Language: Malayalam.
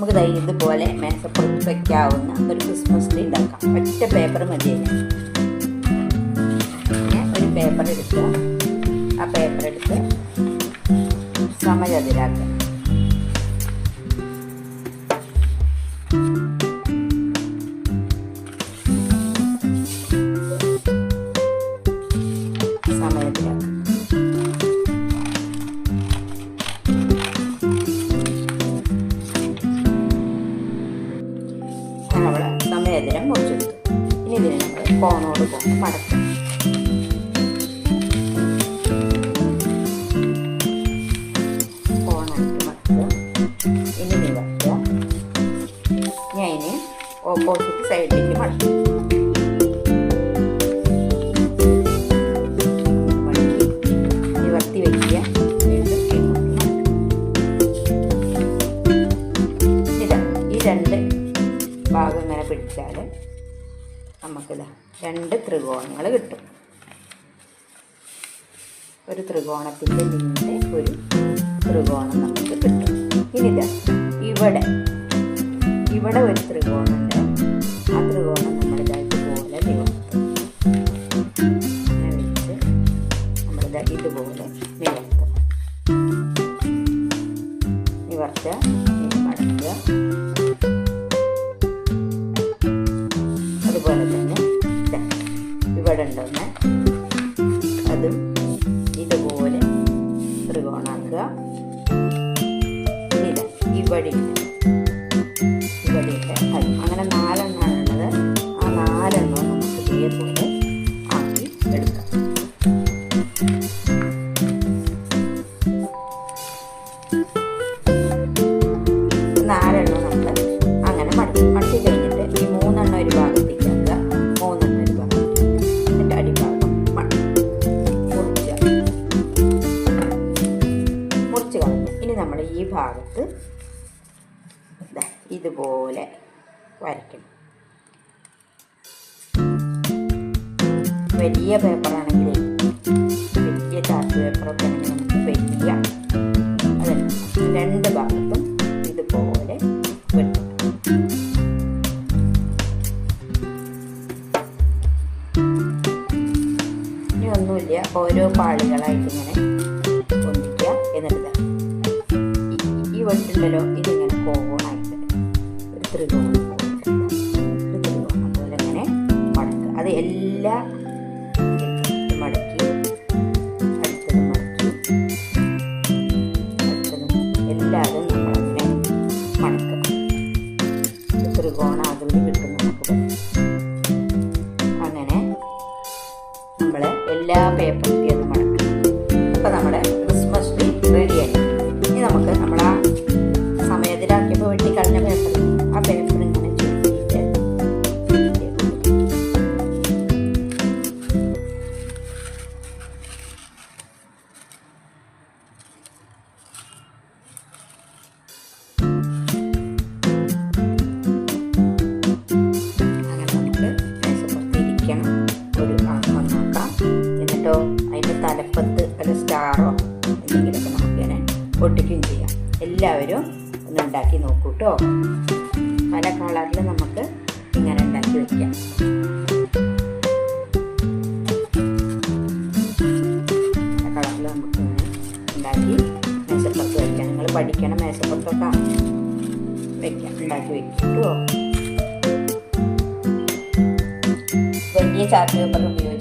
നമുക്ക് ഇതുപോലെ മേശപ്പുറത്ത് വയ്ക്കാവുന്ന ഒരു ക്രിസ്മസ് ട്രീ ഉണ്ടാക്കാം. ഒറ്റ പേപ്പർ മതിയല്ല. ഒരു പേപ്പർ എടുക്കുക. ആ പേപ്പർ എടുത്ത് സമചതുരാക്കുക. സമയത്തിനും മുറിച്ചെടുത്തു. ഇനി ഇതിനെ നമ്മൾ കോണോട് കോണ് മടക്കുക. കോണായിട്ട് മടക്കുക. ഇനി നിവർത്തുക. ഞാൻ അതിന് ഓപ്പോസിറ്റ് സൈഡിലേക്ക് മടക്കുക. നിവർത്തി വയ്ക്കുക. ഈ രണ്ട് ഭാഗം ഇങ്ങനെ പിടിച്ചാൽ നമുക്കിത് രണ്ട് ത്രികോണങ്ങൾ കിട്ടും. ഒരു ത്രികോണത്തിൻ്റെ മീതെ ഒരു ത്രികോണം നമുക്ക് കിട്ടും. ഇനി ഇവിടെ ഒരു ത്രികോണമുണ്ട്. ആ ത്രികോണം നമ്മളിതുപോലെ നിവർത്തും. അങ്ങനെ വെച്ച് ഇതുപോലെ നിവർത്തുക. മടക്കുക. അതുപോലെ തന്നെ ഇവിടെ ഉണ്ടെന്ന് അതും ഇതുപോലെ ത്രികോണാക്കുക. ഇവിടെ അങ്ങനെ 4 എണ്ണമാണുള്ളത്. ആ 4 എണ്ണവും നമുക്ക് ഇതേപോലെ ആക്കി എടുക്കാം. നമ്മൾ അങ്ങനെ മടക്കി കഴിഞ്ഞിട്ട് ഈ 3 എണ്ണം ഒരു ഭാഗത്തേക്ക് ആക്കുക. 3 എണ്ണം ഒരു ഭാഗം. എന്നിട്ട് അടിഭാഗം മുറിച്ച് കളഞ്ഞു. ഇനി നമ്മൾ ഈ ഭാഗത്ത് ഇതുപോലെ വരയ്ക്കണം. വലിയ പേപ്പറാണെങ്കിൽ, വലിയ ചാർട്ട് പേപ്പറൊക്കെ ആണെങ്കിൽ നമുക്ക് വലിയ അതല്ല 2 ഭാഗത്തും ഇതുപോലെ വെട്ടും. ഇനി ഒന്നുമില്ല, ഓരോ പാളികളായിട്ട് ഇങ്ങനെ പൊന്തിക്കുക. എന്നിട്ട് ഈ വെട്ടുണ്ടല്ലോ, ഇതിങ്ങനെ കോണായിട്ട് ഒരു ത്രികോണം പോലെ ഇങ്ങനെ മടക്കുക. അത് എല്ലാ മടക്കി അടുത്തതും മടക്കി അടുത്തതും എല്ലാതും നമ്മളങ്ങനെ മടക്കുക. ത്രികോണം ആകൃതി കിട്ടും നമുക്ക്. അങ്ങനെ നമ്മൾ എല്ലാ പേപ്പറും അത് മടക്കുക. അപ്പോൾ നമ്മുടെ ക്രിസ്മസ് ട്രീ റെഡിയായി. ഇനി നമുക്ക് നമ്മൾ ആ സമയത്തിലാക്കിയപ്പോൾ വെട്ടിക്കളഞ്ഞ പേപ്പർ, ആ പേപ്പർ ഇങ്ങനെ ചുരുട്ടിയിട്ട് അങ്ങനെ നമുക്ക് മേശപ്പുറത്ത് ഇരിക്കണം. ഒരു നോക്കാം. എന്നിട്ടോ അതിൻ്റെ തലപ്പത്ത് ഒരു സ്റ്റാറോ എന്തെങ്കിലുമൊക്കെ നമുക്കിങ്ങനെ ഒട്ടിക്കുകയും ചെയ്യാം. എല്ലാവരും ഒന്ന് ഉണ്ടാക്കി നോക്കൂ കേട്ടോ. പല കളറിൽ നമുക്ക് ഇങ്ങനെ ഉണ്ടാക്കി വയ്ക്കാം. പല കളറിൽ നമുക്ക് ഇങ്ങനെ ഉണ്ടാക്കി മേശപ്പുറത്ത് വയ്ക്കാം. നിങ്ങൾ പഠിക്കണം, മേശപ്പുറത്തൊക്കെ വയ്ക്കാം, ഉണ്ടാക്കി വയ്ക്കും കേട്ടോ. വലിയ ചാർട്ട് പേപ്പർ ഉപയോഗിക്കും.